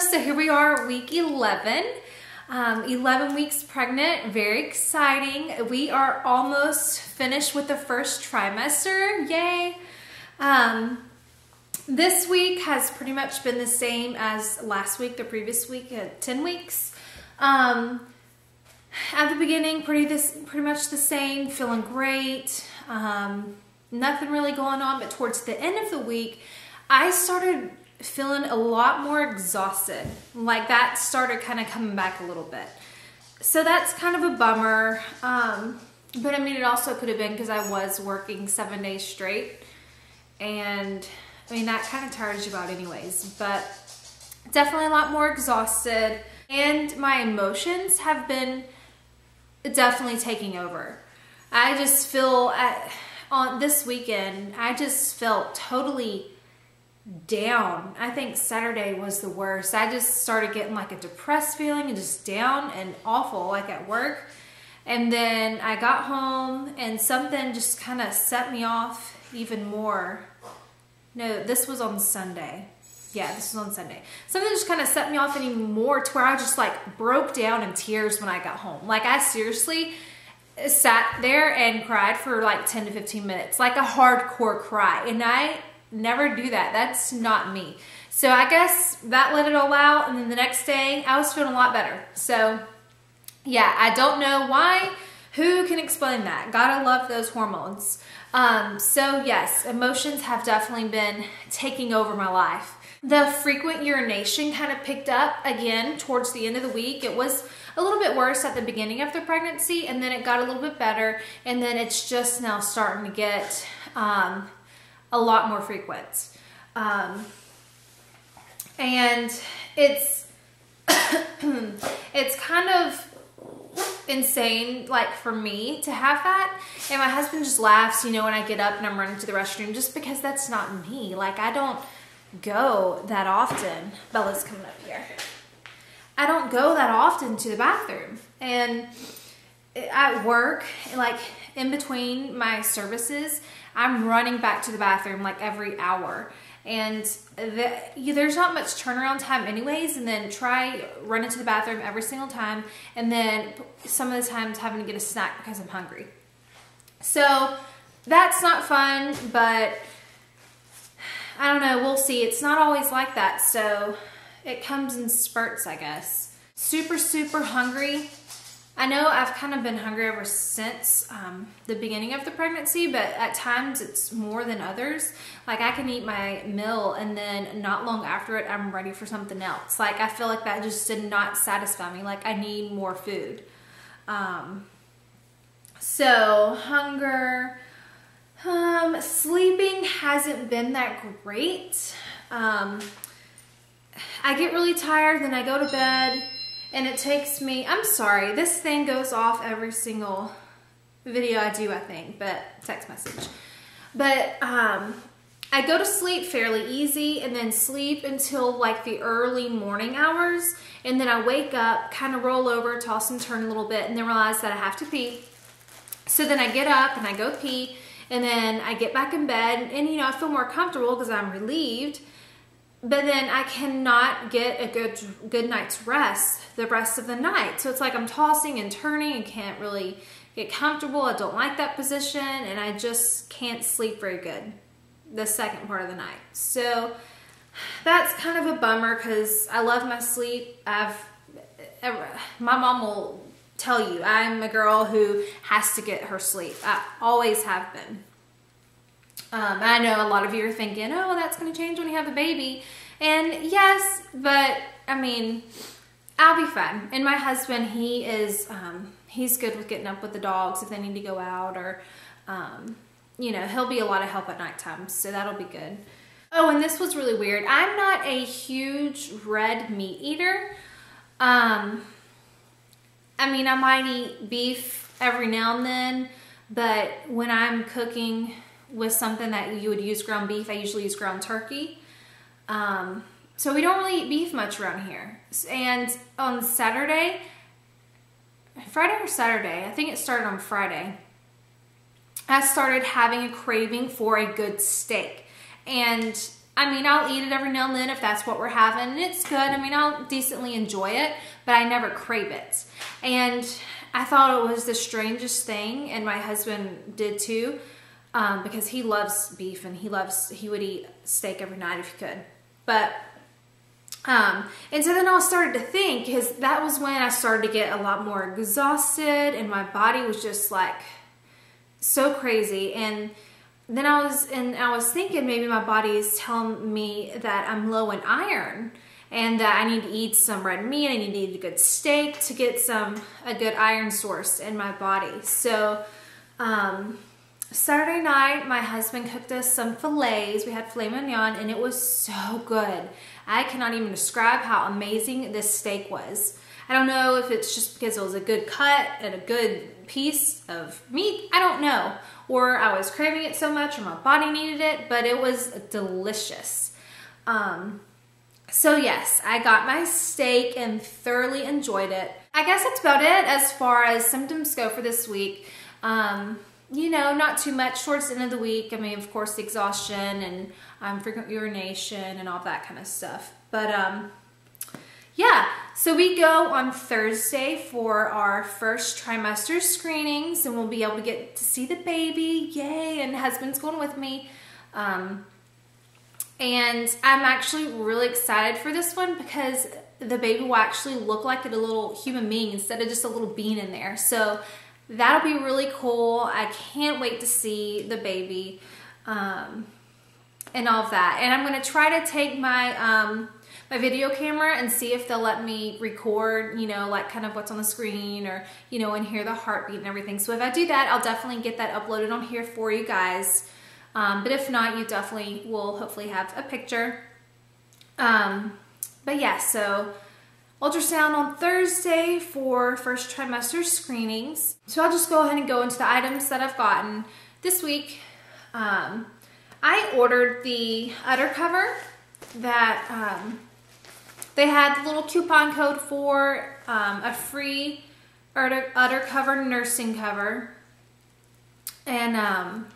So here we are, week 11. 11 weeks pregnant, very exciting. We are almost finished with the first trimester, yay. This week has pretty much been the same as last week, the previous week, 10 weeks. At the beginning, pretty much the same, feeling great. Nothing really going on, but towards the end of the week, I started feeling a lot more exhausted. Like that started kind of coming back a little bit. So that's kind of a bummer. But I mean, it also could have been because I was working 7 days straight. And I mean, that kind of tires you out anyways, but definitely a lot more exhausted. And my emotions have been definitely taking over. I just feel on this weekend, I just felt totally down. I think Saturday was the worst. I just started getting like a depressed feeling and just down and awful, like at work. And then I got home and something just kind of set me off even more. No, this was on Sunday. Yeah, this was on Sunday. Something just kind of set me off even more to where I just like broke down in tears when I got home. Like I seriously sat there and cried for like 10 to 15 minutes, like a hardcore cry. And I never do that. That's not me. So I guess that let it all out. And then the next day I was feeling a lot better. So yeah, I don't know why. Who can explain that? Gotta love those hormones. So yes, emotions have definitely been taking over my life. The frequent urination kind of picked up again towards the end of the week. It was a little bit worse at the beginning of the pregnancy, and then it got a little bit better, and then it's just now starting to get a lot more frequent. And it's it's kind of insane, like for me to have that. And my husband just laughs, you know, when I get up and I'm running to the restroom, just because that's not me. Like I don't go that often. Bella's coming up here. I don't go that often to the bathroom. And at work, like in between my services, I'm running back to the bathroom like every hour. And there's not much turnaround time anyways, and then try running to the bathroom every single time, and then some of the times having to get a snack because I'm hungry. So that's not fun, but I don't know, we'll see. It's not always like that, so it comes in spurts, I guess. Super, super hungry. I know I've kind of been hungry ever since the beginning of the pregnancy, but at times it's more than others. Like I can eat my meal and then not long after it, I'm ready for something else. Like I feel like that just did not satisfy me. Like I need more food. So hunger, sleeping hasn't been that great. I get really tired, then I go to bed. And it takes me, I'm sorry, this thing goes off every single video I do, I think, but text message. But I go to sleep fairly easy and then sleep until like the early morning hours. And then I wake up, kind of roll over, toss and turn a little bit, and then realize that I have to pee. So then I get up and I go pee, and then I get back in bed, and you know, I feel more comfortable because I'm relieved. But then I cannot get a good night's rest the rest of the night. So it's like I'm tossing and turning and can't really get comfortable. I don't like that position, and I just can't sleep very good the second part of the night. So that's kind of a bummer because I love my sleep. My mom will tell you I'm a girl who has to get her sleep. I always have been. I know a lot of you are thinking, oh, well, that's going to change when you have a baby. And yes, but I mean, I'll be fine. And my husband, he's good with getting up with the dogs if they need to go out, or, you know, he'll be a lot of help at nighttime. So that'll be good. Oh, and this was really weird. I'm not a huge red meat eater. I mean, I might eat beef every now and then, but when I'm cooking with something that you would use ground beef, I usually use ground turkey. So we don't really eat beef much around here. And on Friday or Saturday, I think it started on Friday, I started having a craving for a good steak. And I mean, I'll eat it every now and then if that's what we're having, and it's good. I mean, I'll decently enjoy it, but I never crave it. And I thought it was the strangest thing, and my husband did too, because he loves beef and he would eat steak every night if he could. But and so then I started to think, because that was when I started to get a lot more exhausted, and my body was just like so crazy. And then I was thinking maybe my body is telling me that I'm low in iron, and that I need to eat some red meat. I need to eat a good steak to get a good iron source in my body. So Saturday night, my husband cooked us some fillets. We had filet mignon, and it was so good. I cannot even describe how amazing this steak was. I don't know if it's just because it was a good cut and a good piece of meat. I don't know. Or I was craving it so much, or my body needed it, but it was delicious. So yes, I got my steak and thoroughly enjoyed it. I guess that's about it as far as symptoms go for this week. You know, not too much towards the end of the week. I mean, of course, the exhaustion and frequent urination and all that kind of stuff. But yeah, so we go on Thursday for our first trimester screenings, and we'll be able to get to see the baby. Yay! And husband's going with me. And I'm actually really excited for this one because the baby will actually look like a little human being instead of just a little bean in there. So that'll be really cool. I can't wait to see the baby and all of that. And I'm going to try to take my my video camera and see if they'll let me record, you know, like kind of what's on the screen, or, you know, and hear the heartbeat and everything. So if I do that, I'll definitely get that uploaded on here for you guys. But if not, you definitely will hopefully have a picture. But yeah, so ultrasound on Thursday for first trimester screenings. So I'll just go ahead and go into the items that I've gotten this week. I ordered the Uddercover that they had the little coupon code for a free Uddercover nursing cover. And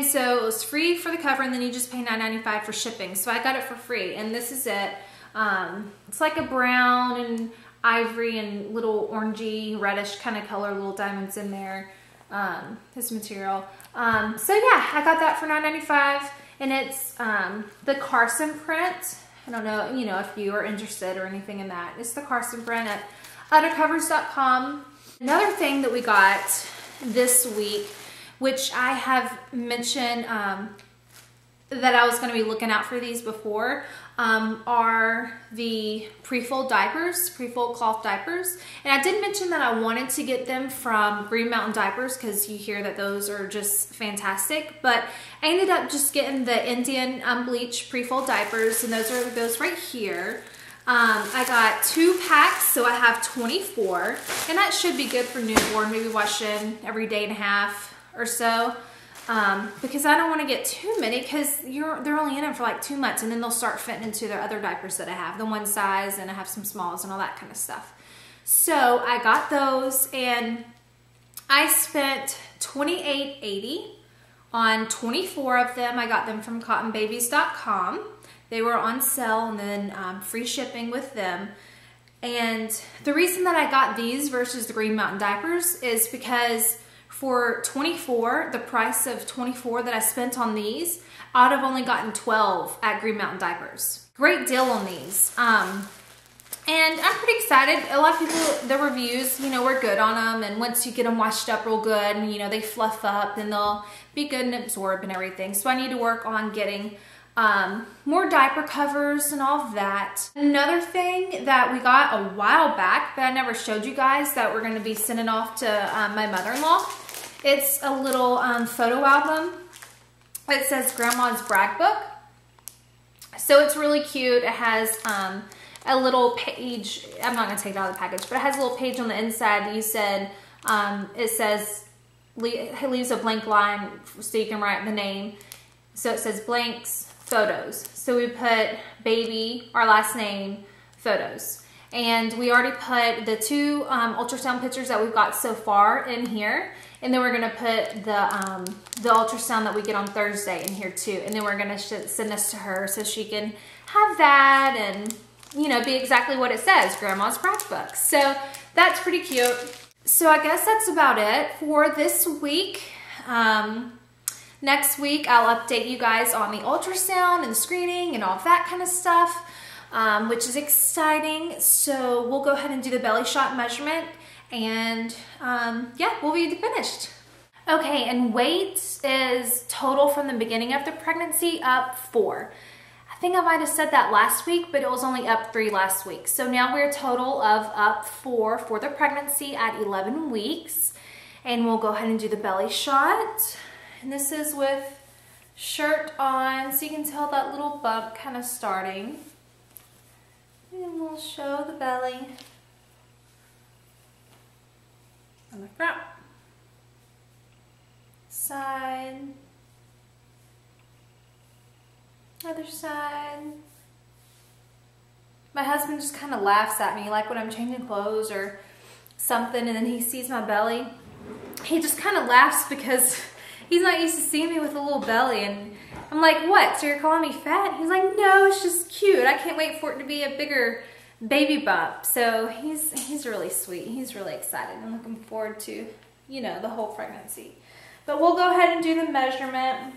so it was free for the cover, and then you just pay $9.95 for shipping. So I got it for free, and this is it. It's like a brown and ivory and little orangey, reddish kind of color, little diamonds in there, this material. So yeah, I got that for $9.95, and it's the Carson print. I don't know, you know, if you are interested or anything in that. It's the Carson print at Uddercovers.com. Another thing that we got this week, which I have mentioned that I was going to be looking out for these before, are the prefold diapers, prefold cloth diapers. And I did mention that I wanted to get them from Green Mountain Diapers because you hear that those are just fantastic. But I ended up just getting the Indian unbleached prefold diapers, and those are those right here. I got 2 packs, so I have 24, and that should be good for newborn, maybe washing every day and a half or so. Because I don't want to get too many, because they're only in them for like 2 months, and then they'll start fitting into their other diapers that I have, the one size, and I have some smalls and all that kind of stuff. So I got those, and I spent $28.80 on 24 of them. I got them from cottonbabies.com. They were on sale, and then free shipping with them. And the reason that I got these versus the Green Mountain diapers is because for 24, the price of 24 that I spent on these, I'd have only gotten 12 at Green Mountain Diapers. Great deal on these. And I'm pretty excited. A lot of people, the reviews, you know, were good on them. And once you get them washed up real good, and, you know, they fluff up, and they'll be good and absorb and everything. So I need to work on getting more diaper covers and all of that. Another thing that we got a while back, but I never showed you guys, that we're going to be sending off to my mother-in-law. It's a little photo album. It says Grandma's Brag Book. So it's really cute. It has a little page. I'm not going to take it out of the package, but it has a little page on the inside that you said, it says, it leaves a blank line so you can write the name. So it says blanks, photos. So we put baby, our last name, photos. And we already put the 2 ultrasound pictures that we've got so far in here. And then we're gonna put the ultrasound that we get on Thursday in here too. And then we're gonna send this to her so she can have that and, you know, be exactly what it says, Grandma's scrapbook. So that's pretty cute. So I guess that's about it for this week. Next week, I'll update you guys on the ultrasound and the screening and all of that kind of stuff, which is exciting. So we'll go ahead and do the belly shot measurement and yeah, we'll be finished. Okay, and weight is total from the beginning of the pregnancy up 4. I think I might have said that last week, but it was only up 3 last week. So now we're a total of up 4 for the pregnancy at 11 weeks. And we'll go ahead and do the belly shot. And this is with shirt on, so you can tell that little bump kind of starting. And we'll show the belly on the front, side, other side. My husband just kind of laughs at me, like when I'm changing clothes or something, and then he sees my belly. He just kind of laughs because he's not used to seeing me with a little belly, and I'm like, what, so you're calling me fat? He's like, no, it's just cute. I can't wait for it to be a bigger baby bump. So he's really sweet. He's really excited. I'm looking forward to, you know, the whole pregnancy. But we'll go ahead and do the measurement.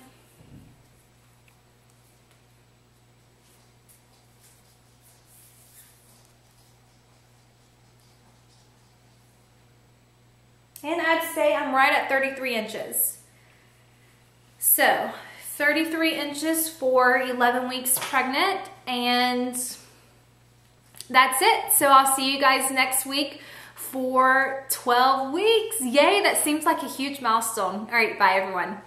And I'd say I'm right at 33 inches. So 33 inches for 11 weeks pregnant, and that's it. So I'll see you guys next week for 12 weeks. Yay, that seems like a huge milestone. All right, bye everyone.